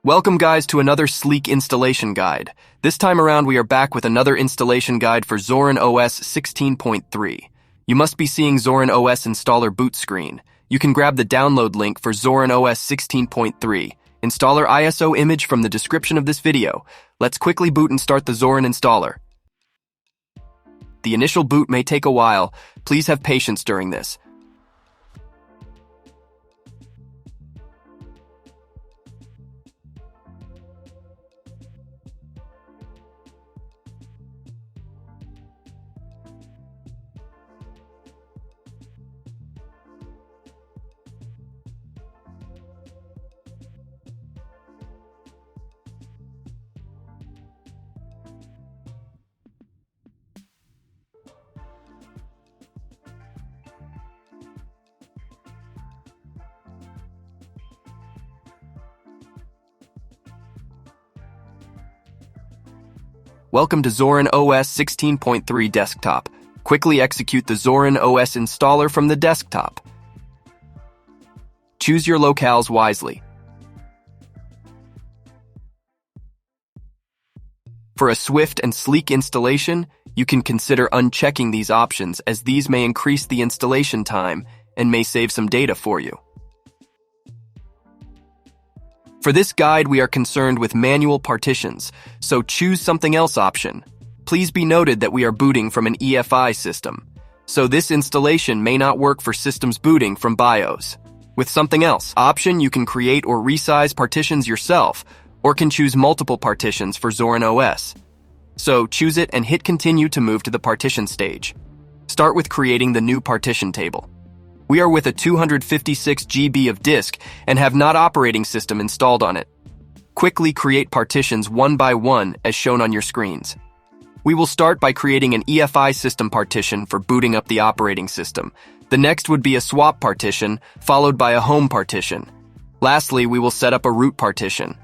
Welcome guys to another sleek installation guide. This time around we are back with another installation guide for Zorin OS 16.3. You must be seeing Zorin OS installer boot screen. You can grab the download link for Zorin OS 16.3 installer ISO image from the description of this video. Let's quickly boot and start the Zorin installer. The initial boot may take a while. Please have patience during this. Welcome to Zorin OS 16.3 desktop. Quickly execute the Zorin OS installer from the desktop. Choose your locales wisely. For a swift and sleek installation, you can consider unchecking these options as these may increase the installation time and may save some data for you. For this guide, we are concerned with manual partitions, so choose something else option. Please be noted that we are booting from an EFI system, so this installation may not work for systems booting from BIOS. With something else option, you can create or resize partitions yourself, or can choose multiple partitions for Zorin OS. So choose it and hit continue to move to the partition stage. Start with creating the new partition table. We are with a 256 GB of disk and have not operating system installed on it. Quickly create partitions one by one as shown on your screens. We will start by creating an EFI system partition for booting up the operating system. The next would be a swap partition, followed by a home partition. Lastly, we will set up a root partition.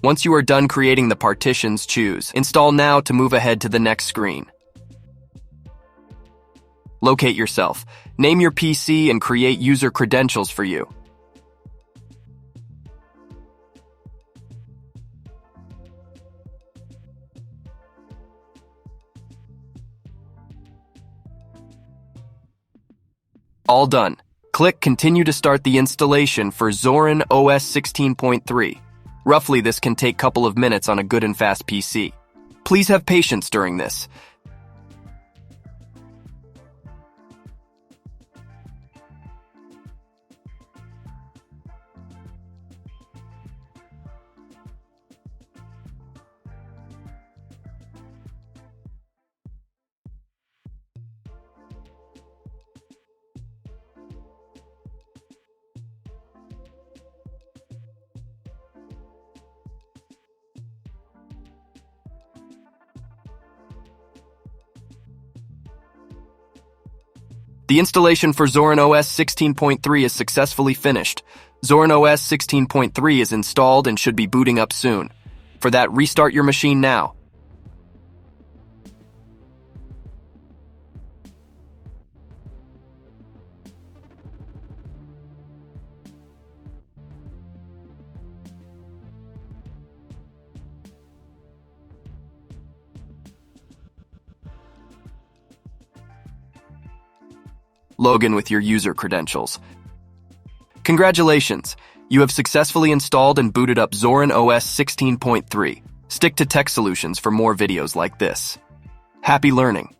Once you are done creating the partitions, choose Install Now to move ahead to the next screen. Locate yourself. Name your PC and create user credentials for you. All done. Click Continue to start the installation for Zorin OS 16.3. Roughly, this can take a couple of minutes on a good and fast PC. Please have patience during this. The installation for Zorin OS 16.3 is successfully finished. Zorin OS 16.3 is installed and should be booting up soon. For that, restart your machine now. Log in with your user credentials. Congratulations! You have successfully installed and booted up Zorin OS 16.3. Stick to tech solutions for more videos like this. Happy learning!